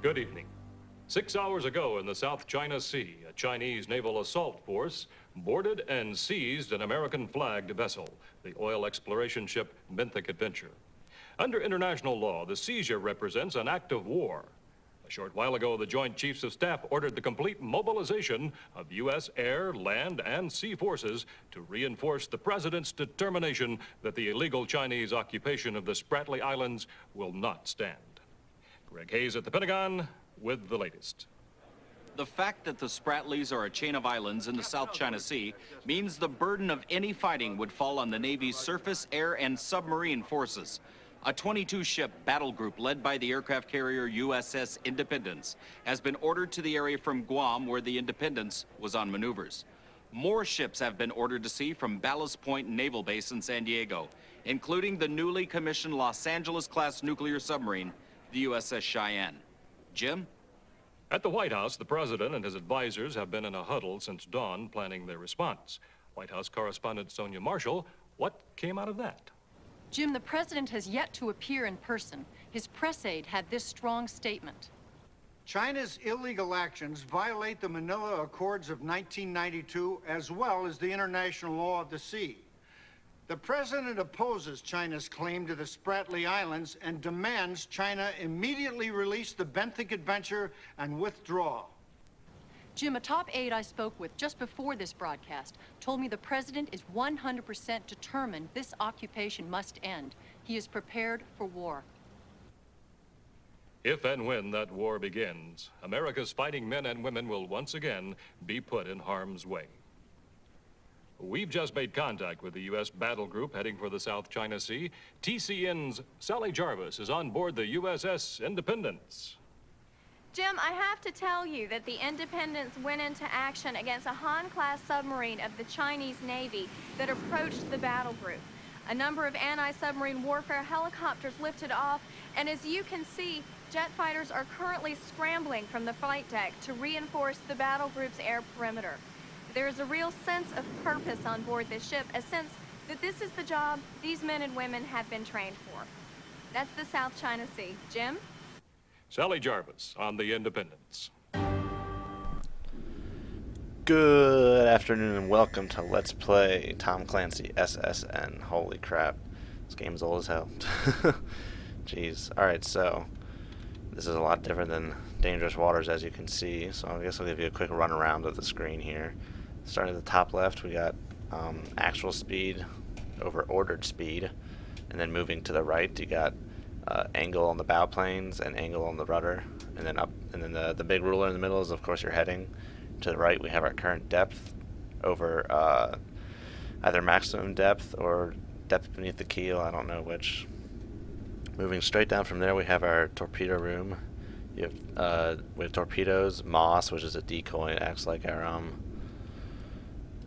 Good evening. 6 hours ago in the South China Sea, a Chinese naval assault force boarded and seized an American-flagged vessel, the oil exploration ship Benthic Adventure. Under international law, the seizure represents an act of war. A short while ago, the Joint Chiefs of Staff ordered the complete mobilization of U.S. air, land, and sea forces to reinforce the President's determination that the illegal Chinese occupation of the Spratly Islands will not stand. Greg Hayes at the Pentagon with the latest. The fact that the Spratlys are a chain of islands in the South China Sea means the burden of any fighting would fall on the Navy's surface, air, and submarine forces. A 22-ship battle group led by the aircraft carrier USS Independence has been ordered to the area from Guam where the Independence was on maneuvers. More ships have been ordered to sea from Ballast Point Naval Base in San Diego, including the newly commissioned Los Angeles-class nuclear submarine, the USS Cheyenne. Jim? At the White House, the President and his advisors have been in a huddle since dawn planning their response. White House correspondent Sonia Marshall, what came out of that? Jim, the President has yet to appear in person. His press aide had this strong statement. China's illegal actions violate the Manila Accords of 1992 as well as the international law of the sea. The President opposes China's claim to the Spratly Islands and demands China immediately release the Benthic Adventure and withdraw. Jim, a top aide I spoke with just before this broadcast told me the President is 100% determined this occupation must end. He is prepared for war. If and when that war begins, America's fighting men and women will once again be put in harm's way. We've just made contact with the U.S. battle group heading for the South China Sea. TCN's Sally Jarvis is on board the USS Independence. Jim, I have to tell you that the Independence went into action against a Han-class submarine of the Chinese Navy that approached the battle group. A number of anti-submarine warfare helicopters lifted off, and as you can see, jet fighters are currently scrambling from the flight deck to reinforce the battle group's air perimeter. There is a real sense of purpose on board this ship, a sense that this is the job these men and women have been trained for. That's the South China Sea. Jim? Sally Jarvis on the Independence. Good afternoon and welcome to Let's Play Tom Clancy SSN. Holy crap. This game's old as hell. Jeez. Alright, so this is a lot different than Dangerous Waters, as you can see. So I guess I'll give you a quick run around of the screen here. Starting at the top left, we got actual speed over ordered speed. And then moving to the right, you got angle on the bow planes and angle on the rudder, and then up, and then the big ruler in the middle is of course your heading. To the right we have our current depth over either maximum depth or depth beneath the keel, I don't know which. Moving straight down from there we have our torpedo room. You have we have torpedoes, Moss, which is a decoy. It acts like our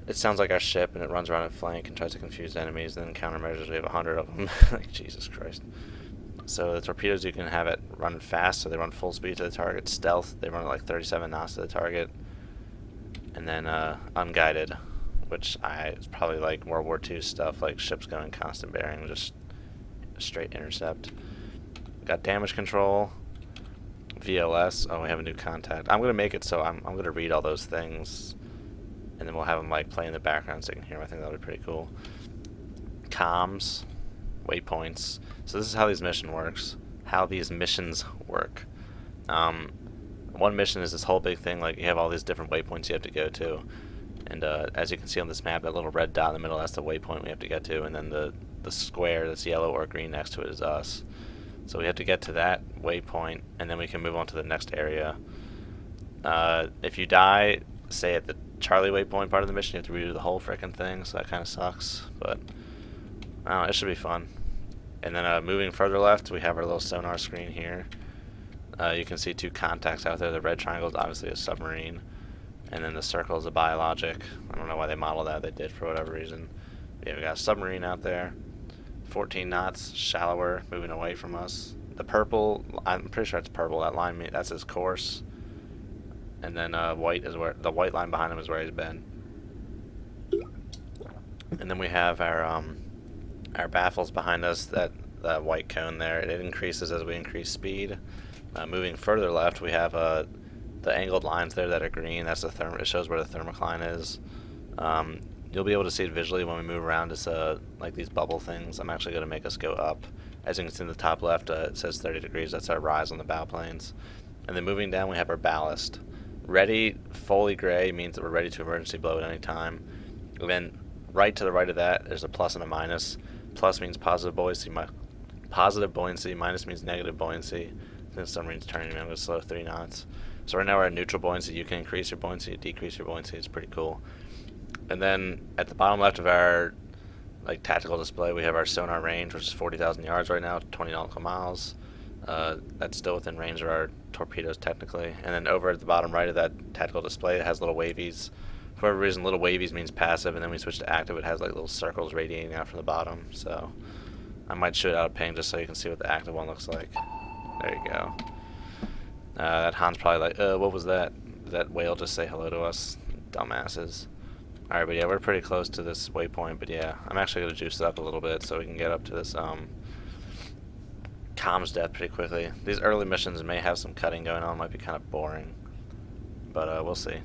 it sounds like our ship and it runs around at flank and tries to confuse enemies. Then countermeasures, we have 100 of them. Like Jesus Christ. So the torpedoes, you can have it run fast, so they run full speed to the target. Stealth, they run at like 37 knots to the target. And then unguided, which is probably like World War II stuff, like ships going constant bearing, just straight intercept. Got damage control, VLS. Oh, we have a new contact. I'm gonna make it so I'm gonna read all those things, and then we'll have them like play in the background so you can hear them. I think that'll be pretty cool. Comms, waypoints. So this is how these missions work. One mission is this whole big thing, like you have all these different waypoints you have to go to, and as you can see on this map, that little red dot in the middle, that's the waypoint we have to get to, and then the square that's yellow or green next to it is us. So we have to get to that waypoint, and then we can move on to the next area. If you die, say at the Charlie waypoint part of the mission, you have to redo the whole frickin' thing, so that kind of sucks, but I don't know, it should be fun. And then moving further left, we have our little sonar screen here. You can see two contacts out there. The red triangle is obviously a submarine, and then the circle is a biologic. I don't know why they modeled that. They did for whatever reason. Yeah, we got a submarine out there. 14 knots, shallower, moving away from us. The purple, I'm pretty sure it's purple. That line, that's his course. And then white is where the white line behind him is where he's been. And then we have our baffles behind us. That white cone there, it increases as we increase speed. Moving further left, we have the angled lines there that are green. That's the it shows where the thermocline is. You'll be able to see it visually when we move around. It's like these bubble things. I'm actually going to make us go up. As you can see in the top left, it says 30 degrees. That's our rise on the bow planes. And then moving down, we have our ballast. Ready, fully gray means that we're ready to emergency blow at any time. And then right to the right of that, there's a plus and a minus. Plus means positive buoyancy, minus means negative buoyancy. Since submarine's turning, I'm going to slow 3 knots. So right now we're at neutral buoyancy. You can increase your buoyancy, decrease your buoyancy. It's pretty cool. And then at the bottom left of our tactical display, we have our sonar range, which is 40,000 yards right now, 20 nautical miles. That's still within range of our torpedoes technically. And then over at the bottom right of that tactical display, it has little wavies. For whatever reason, little wavies means passive, and then when we switch to active, it has like little circles radiating out from the bottom. So I might shoot out a ping just so you can see what the active one looks like. There you go. That Han's probably like, what was that? Did that whale just say hello to us? Dumbasses. Alright, but yeah, we're pretty close to this waypoint, but yeah, I'm actually going to juice it up a little bit so we can get up to this comms depth pretty quickly. These early missions may have some cutting going on, might be kind of boring, but we'll see.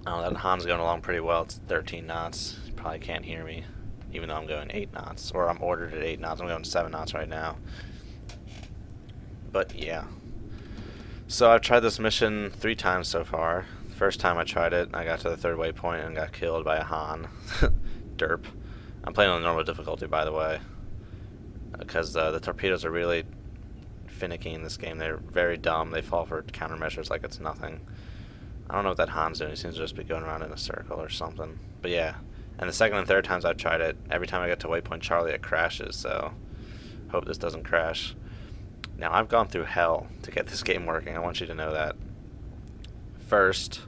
Oh, that Han's going along pretty well. It's 13 knots. You probably can't hear me, even though I'm going 8 knots, or I'm ordered at 8 knots. I'm going 7 knots right now. But yeah. So I've tried this mission 3 times so far. The first time I tried it, I got to the 3rd waypoint and got killed by a Han. Derp. I'm playing on normal difficulty, by the way, because the torpedoes are really finicky in this game. They're very dumb. They fall for countermeasures like it's nothing. I don't know what that Han's doing. He seems to just be going around in a circle or something. But yeah. And the 2nd and 3rd times I've tried it, every time I get to waypoint Charlie, it crashes. So hope this doesn't crash. Now, I've gone through hell to get this game working. I want you to know that. First,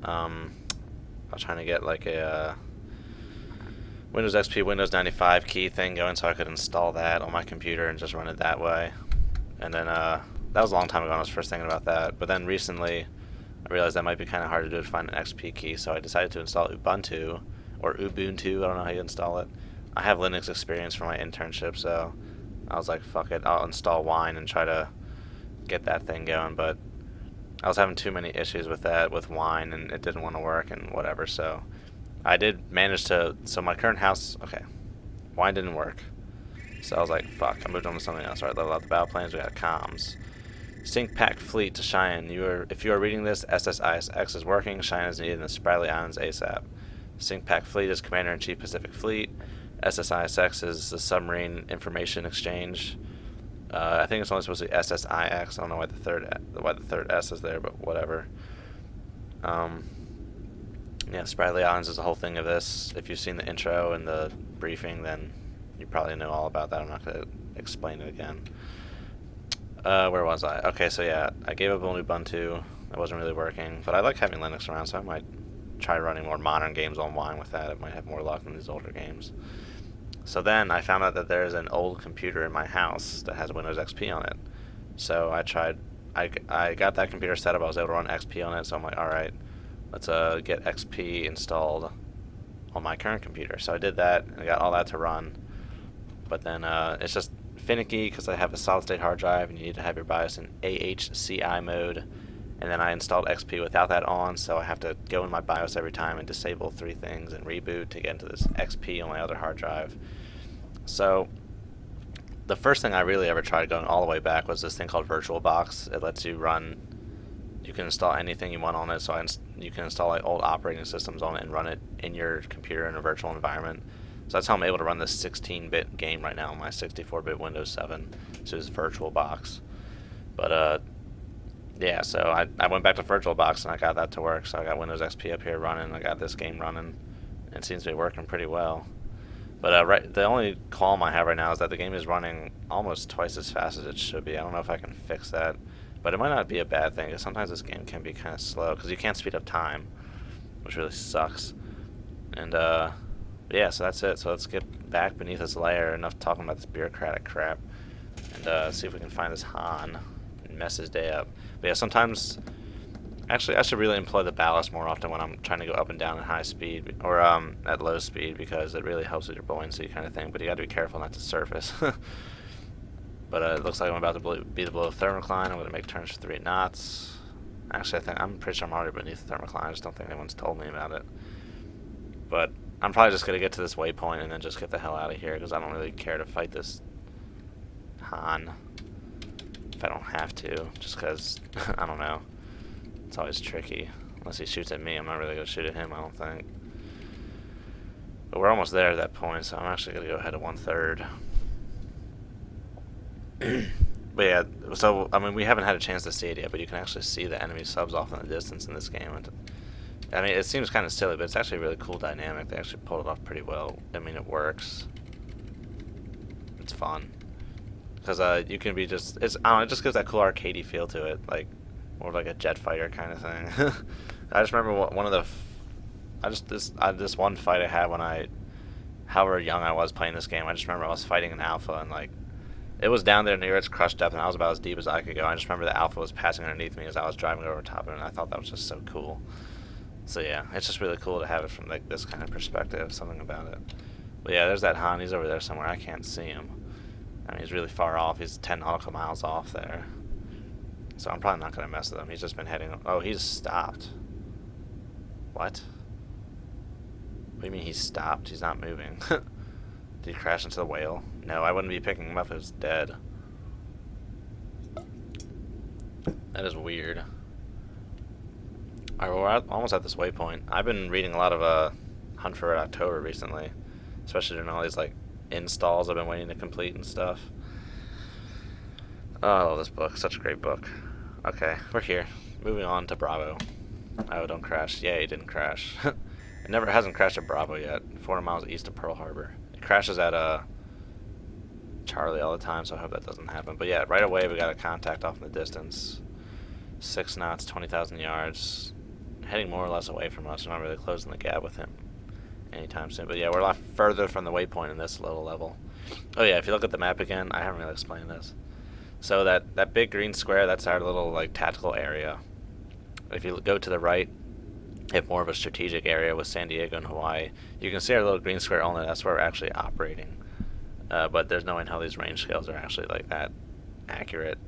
I was trying to get like a Windows XP, Windows 95 key thing going so I could install that on my computer and just run it that way. And then, that was a long time ago when I was first thinking about that. But then recently, I realized that might be kind of hard to do to find an XP key, so I decided to install Ubuntu, or Ubuntu, I don't know how you install it. I have Linux experience from my internship, so I was like, fuck it, I'll install Wine and try to get that thing going, but I was having too many issues with that, with Wine, and it didn't want to work and whatever, so I did manage to, so my current house, okay, Wine didn't work, so I was like, fuck, I moved on to something else. Alright, level out the battle planes, we got comms. Sync pack fleet to Cheyenne. If you are reading this, SSISX is working, Cheyenne is needed in the Spratly Islands ASAP. Sync pack fleet is Commander-in-Chief Pacific Fleet. SSISX is the Submarine Information Exchange. I think it's only supposed to be SSIX. I don't know why the third S is there, but whatever. Yeah, Spratly Islands is the whole thing of this. If you've seen the intro and the briefing, then you probably know all about that. I'm not going to explain it again. Where was I? Okay, so yeah, I gave up on Ubuntu. It wasn't really working, but I like having Linux around, so I might try running more modern games on Wine with that. It might have more luck than these older games. So then I found out that there's an old computer in my house that has Windows XP on it. So I got that computer set up. I was able to run XP on it, so I'm like, alright, let's get XP installed on my current computer. So I did that, and I got all that to run. But then it's just finicky because I have a solid state hard drive and you need to have your BIOS in AHCI mode. And then I installed XP without that on, so I have to go in my BIOS every time and disable 3 things and reboot to get into this XP on my other hard drive. So the first thing I really ever tried going all the way back was this thing called VirtualBox. It lets you run, you can install anything you want on it, so you can install like old operating systems on it and run it in your computer in a virtual environment. So that's how I'm able to run this 16-bit game right now on my 64-bit Windows 7. So it's VirtualBox. But yeah, so I went back to VirtualBox and I got that to work. So I got Windows XP up here running. I got this game running. And it seems to be working pretty well. But the only qualm I have right now is that the game is running almost twice as fast as it should be. I don't know if I can fix that. But it might not be a bad thing, because sometimes this game can be kind of slow, because you can't speed up time, which really sucks. And yeah, so that's it. So let's get back beneath this layer. Enough talking about this bureaucratic crap. And see if we can find this Han and mess his day up. But yeah, sometimes Actually, I should really employ the ballast more often when I'm trying to go up and down at high speed, or at low speed, because it really helps with your buoyancy kind of thing, but you gotta be careful not to surface. But it looks like I'm about to be below thermocline. I'm gonna make turns for 3 knots. Actually, I'm pretty sure I'm already beneath the thermocline. I just don't think anyone's told me about it. But I'm probably just gonna get to this waypoint and then just get the hell out of here, because I don't really care to fight this Han if I don't have to, just because, I don't know. It's always tricky. Unless he shoots at me, I'm not really going to shoot at him, I don't think. But we're almost there at that point, so I'm actually going to go ahead of 1/3. But yeah, so, I mean, we haven't had a chance to see it yet, but you can actually see the enemy subs off in the distance in this game. And, I mean, it seems kind of silly, but it's actually a really cool dynamic. They actually pulled it off pretty well. I mean, it works. It's fun. Because you can be just, I don't know, it just gives that cool arcadey feel to it, like, more like a jet fighter kind of thing. I just remember one of the, this one fight I had when however young I was playing this game, I just remember I was fighting an alpha, and like, it was down there near its crush depth, and I was about as deep as I could go. I just remember the alpha was passing underneath me as I was driving over top of it, and I thought that was just so cool. So yeah, it's just really cool to have it from like this kind of perspective, something about it. But yeah, there's that Han, he's over there somewhere, I can't see him. I mean, he's really far off. He's 10 nautical miles off there. So I'm probably not going to mess with him. He's just been heading... Oh, he's stopped. What? What do you mean he's stopped? He's not moving. Did he crash into the whale? No, I wouldn't be picking him up if he was dead. That is weird. Alright, well, we're almost at this waypoint. I've been reading a lot of Hunt for Red October recently. Especially doing all these, like, installs I've been waiting to complete and stuff. Oh, I love this book. Such a great book. Okay, we're here. Moving on to Bravo. Oh, don't crash. Yay, it didn't crash. It hasn't crashed at Bravo yet. 400 miles east of Pearl Harbor. It crashes at Charlie all the time, so I hope that doesn't happen. But yeah, right away we got a contact off in the distance. 6 knots, 20,000 yards. Heading more or less away from us. We're not really closing the gap with him anytime soon. But yeah, we're a lot further from the waypoint in this little level. Oh yeah, if you look at the map again, I haven't really explained this. So that big green square, that's our little like tactical area. If you go to the right, you have more of a strategic area with San Diego and Hawaii. You can see our little green square only, that's where we're actually operating. But there's no way in how these range scales are actually like that accurate.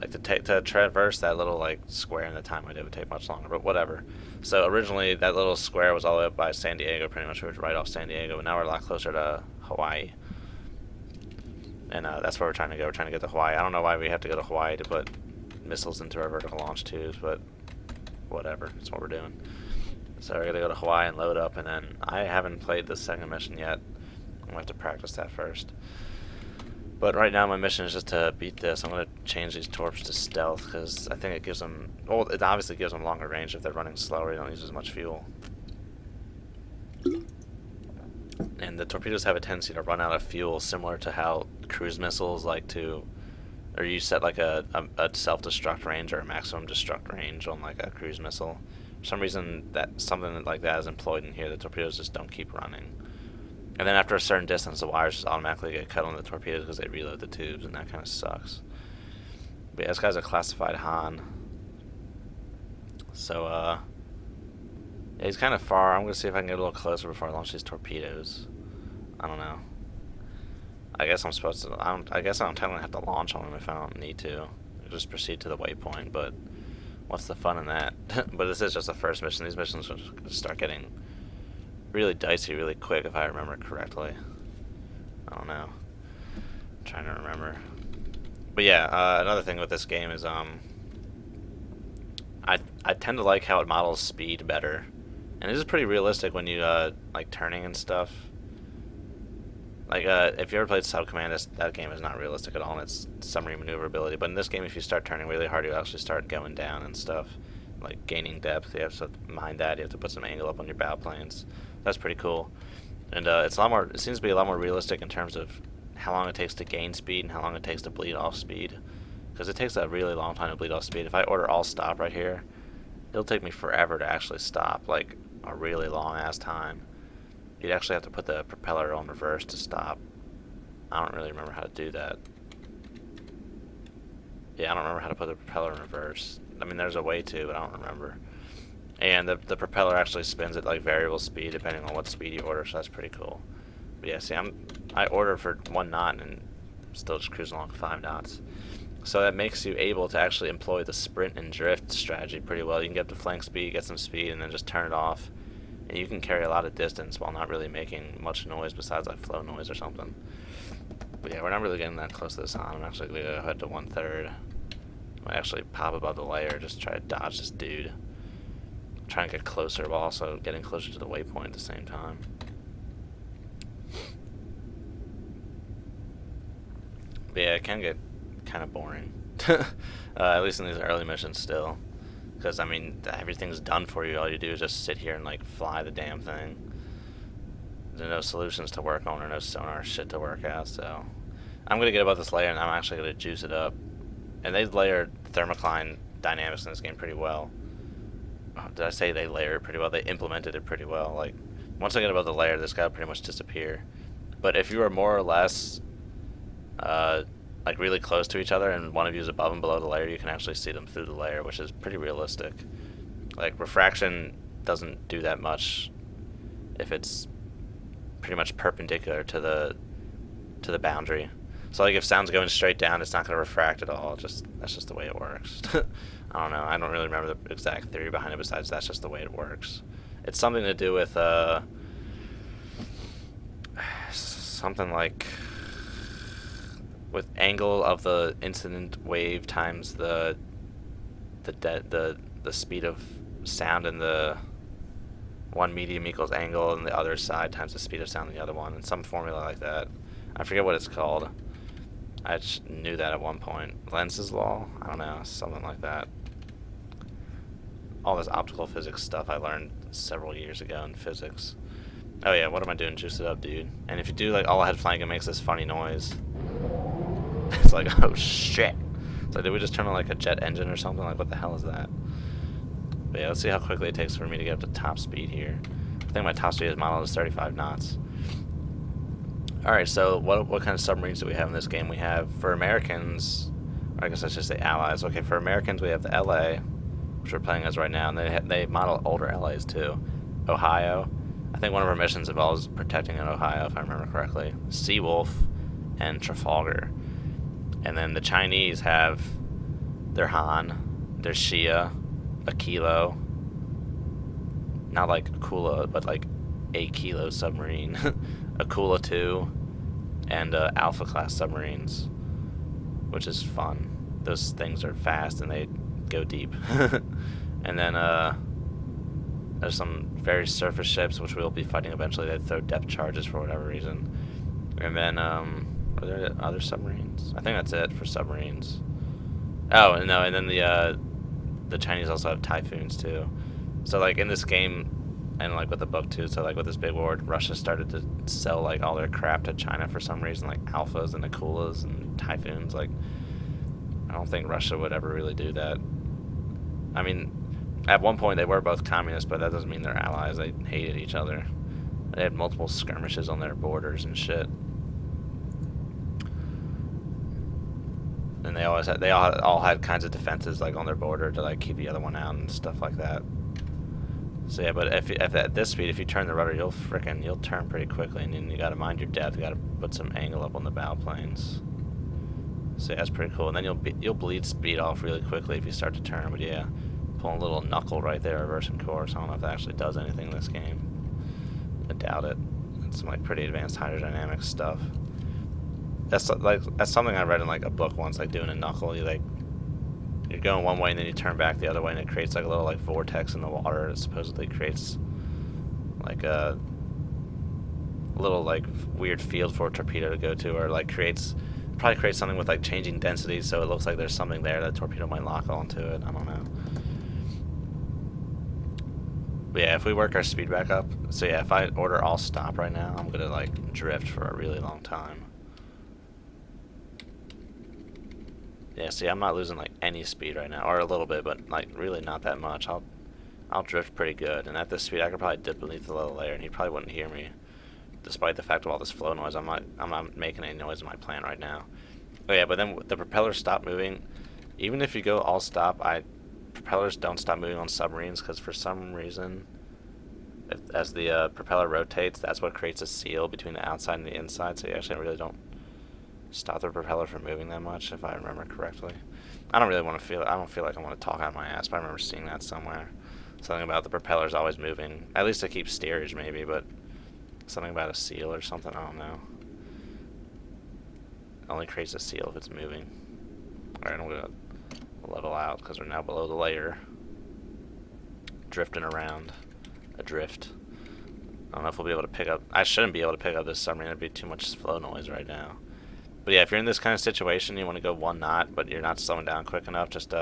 Like to traverse that little like square in the time I did would take much longer, but whatever. So originally that little square was all the way up by San Diego, pretty much. We were right off San Diego, but now we're a lot closer to Hawaii. And that's where we're trying to go. We're trying to get to Hawaii. I don't know why we have to go to Hawaii to put missiles into our vertical launch tubes, but whatever. That's what we're doing. So we're going to go to Hawaii and load up, and then I haven't played the second mission yet. I'm going to have to practice that first. But right now my mission is just to beat this. I'm going to change these torps to stealth, because I think it gives them... Well, it obviously gives them longer range. If they're running slower, you don't use as much fuel. And the torpedoes have a tendency to run out of fuel, similar to how cruise missiles like to... Or you set like a self-destruct range or a maximum destruct range on like a cruise missile. For some reason, something like that is employed in here. The torpedoes just don't keep running. And then after a certain distance, the wires just automatically get cut on the torpedoes because they reload the tubes, and that kind of sucks. But yeah, this guy's a classified Han. So, yeah, he's kind of far. I'm going to see if I can get a little closer before I launch these torpedoes. I don't know. I guess I'm supposed to... I guess I'm technically have to launch on him if I don't need to. I'll just proceed to the waypoint, but what's the fun in that? But this is just the first mission. These missions are just going to start getting really dicey really quick, if I remember correctly. I don't know. I'm trying to remember. But yeah, another thing with this game is I tend to like how it models speed better. And it is pretty realistic when you like turning and stuff. Like if you ever played Sub Command, that game is not realistic at all in its submarine maneuverability. But in this game, if you start turning really hard, you actually start going down and stuff, like gaining depth. You have to mind that. You have to put some angle up on your bow planes. That's pretty cool. And it's a lot more. It seems to be a lot more realistic in terms of how long it takes to gain speed and how long it takes to bleed off speed. Because it takes a really long time to bleed off speed. If I order all stop right here, it'll take me forever to actually stop, like a really long ass time. You'd actually have to put the propeller on reverse to stop. I don't really remember how to do that. Yeah, I don't remember how to put the propeller in reverse. I mean, there's a way to, but I don't remember. And the propeller actually spins at like variable speed depending on what speed you order, so that's pretty cool. But yeah, see, I ordered for 1 knot and still just cruising along 5 knots. So that makes you able to actually employ the sprint and drift strategy pretty well. You can get up to flank speed, get some speed, and then just turn it off. And you can carry a lot of distance while not really making much noise besides like flow noise or something. But yeah, we're not really getting that close to this on. I'm actually going to go ahead to 1/3. Might actually pop above the layer, just try to dodge this dude. Try and get closer while also getting closer to the waypoint at the same time. But yeah, it can get kind of boring. At least in these early missions still. Because, I mean, everything's done for you. All you do is just sit here and, like, fly the damn thing. There's no solutions to work on or no sonar shit to work out, so... I'm going to get above this layer and I'm actually going to juice it up. And they layered thermocline dynamics in this game pretty well. Oh, did I say they layered it pretty well? They implemented it pretty well. Like, once I get above the layer, this guy will pretty much disappear. But if you are more or less... like really close to each other and one of you is above and below the layer, you can actually see them through the layer, which is pretty realistic. Like, refraction doesn't do that much if it's pretty much perpendicular to the boundary. So like if sound's going straight down, it's not going to refract at all. That's just the way it works. I don't know. I don't really remember the exact theory behind it besides that's just the way it works. It's something to do with something like with angle of the incident wave times the speed of sound in the one medium equals angle and the other side times the speed of sound in the other one, and some formula like that. I forget what it's called. I just knew that at one point. Lenz's law? I don't know, something like that. All this optical physics stuff I learned several years ago in physics. Oh yeah, what am I doing? Juice it up, dude. And if you do like all ahead flank, it makes this funny noise. It's like, oh shit. So did we just turn on like a jet engine or something? Like, what the hell is that? But yeah, let's see how quickly it takes for me to get up to top speed here. I think my top speed is modeled as 35 knots. Alright, so what kind of submarines do we have in this game? We have, for Americans, or I guess I should say allies. Okay, for Americans we have the LA, which we're playing as right now, and they model older LAs too. Ohio. I think one of our missions involves protecting an Ohio, if I remember correctly. Seawolf and Trafalgar. And then the Chinese have their Han, their Shia, a Kilo, not like Akula, but like a Kilo submarine, Akula 2, and Alpha class submarines, which is fun. Those things are fast and they go deep. And then there's some various surface ships which we'll be fighting eventually. They throw depth charges for whatever reason. And then are there other submarines? I think that's it for submarines. Oh no, and then the Chinese also have Typhoons too. So like in this game, and like with the book too, so like with this big war, Russia started to sell like all their crap to China for some reason, like Alphas and Akulas and Typhoons. Like, I don't think Russia would ever really do that. I mean, at one point they were both communists, but that doesn't mean they're allies. They hated each other. They had multiple skirmishes on their borders and shit. And they all had kinds of defenses like on their border to like keep the other one out and stuff like that. So yeah, but if at this speed, if you turn the rudder, you'll turn pretty quickly, and then you gotta mind your depth. You gotta put some angle up on the bow planes. So yeah, that's pretty cool. And then you'll bleed speed off really quickly if you start to turn. But yeah, pulling a little knuckle right there, reversing course. I don't know if that actually does anything in this game. I doubt it. It's some like pretty advanced hydrodynamic stuff. That's something I read in like a book once, like doing a knuckle. You're going one way and then you turn back the other way and it creates like a little like vortex in the water. It supposedly creates like a little like weird field for a torpedo to go to, or like probably creates something with like changing density, so it looks like there's something there that torpedo might lock onto it. I don't know. But yeah, if we work our speed back up, so yeah, if I order all stop right now, I'm gonna like drift for a really long time. Yeah, see, I'm not losing like any speed right now, or a little bit, but like really not that much. I'll drift pretty good, and at this speed, I could probably dip beneath the low layer, and he probably wouldn't hear me, despite the fact of all this flow noise. I'm not making any noise in my plant right now. Oh yeah, but then the propellers stop moving. Even if you go all stop, I propellers don't stop moving on submarines because for some reason, as the propeller rotates, that's what creates a seal between the outside and the inside. So you actually really don't stop the propeller from moving that much, if I remember correctly. I don't really want to feel. I don't feel like I want to talk out my ass, but I remember seeing that somewhere. Something about the propellers always moving. At least to keep steerage, maybe, but something about a seal or something. I don't know. It only creates a seal if it's moving. All right, I'm gonna level out because we're now below the layer, drifting around. Adrift. I don't know if we'll be able to pick up. I shouldn't be able to pick up this submarine. It'd be too much flow noise right now. But yeah, if you're in this kind of situation, you want to go 1 knot, but you're not slowing down quick enough, just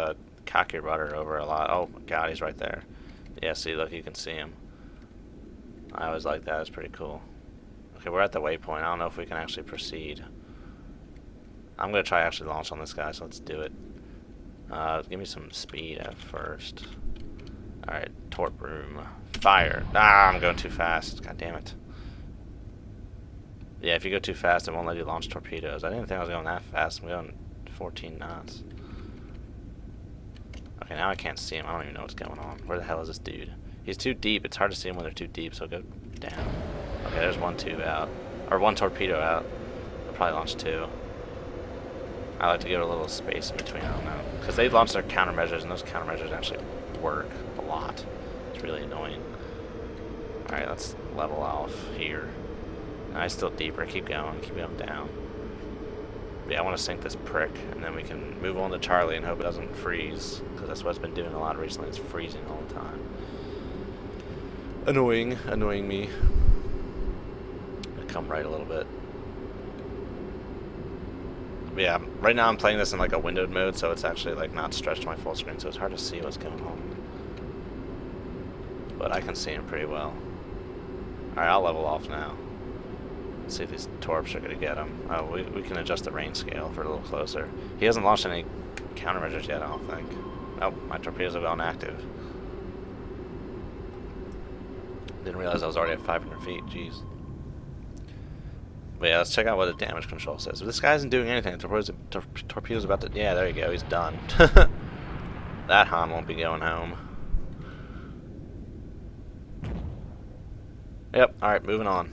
cock your rudder over a lot. Oh my god, he's right there. Yeah, see, look, you can see him. I always like that. It's pretty cool. Okay, we're at the waypoint. I don't know if we can actually proceed. I'm going to try actually launch on this guy, so let's do it. Give me some speed at first. Alright, torp room. Fire. Ah, I'm going too fast. God damn it. Yeah, if you go too fast, it won't let you launch torpedoes. I didn't think I was going that fast. I'm going 14 knots. Okay, now I can't see him. I don't even know what's going on. Where the hell is this dude? He's too deep. It's hard to see him when they're too deep, so go down. Okay, there's 1 tube out. Or 1 torpedo out. I'll probably launch 2. I like to give it a little space in between. I don't know. Because they launch their countermeasures, and those countermeasures actually work a lot. It's really annoying. Alright, let's level off here. Nice, still deeper. Keep going down. But yeah, I want to sink this prick, and then we can move on to Charlie and hope it doesn't freeze, because that's what it's been doing a lot recently. It's freezing all the time. Annoying me. Come right a little bit. But yeah, right now I'm playing this in like a windowed mode, so it's actually like not stretched to my full screen, so it's hard to see what's going on. But I can see him pretty well. Alright, I'll level off now. Let's see if these torps are going to get him. Oh, we can adjust the rain scale for a little closer. He hasn't launched any countermeasures yet, I don't think. Oh, my torpedoes are going active. Didn't realize I was already at 500 feet, jeez. But yeah, let's check out what the damage control says. This guy isn't doing anything. The torpedo's about to... Yeah, there you go, he's done. That Han won't be going home. Yep, alright, moving on.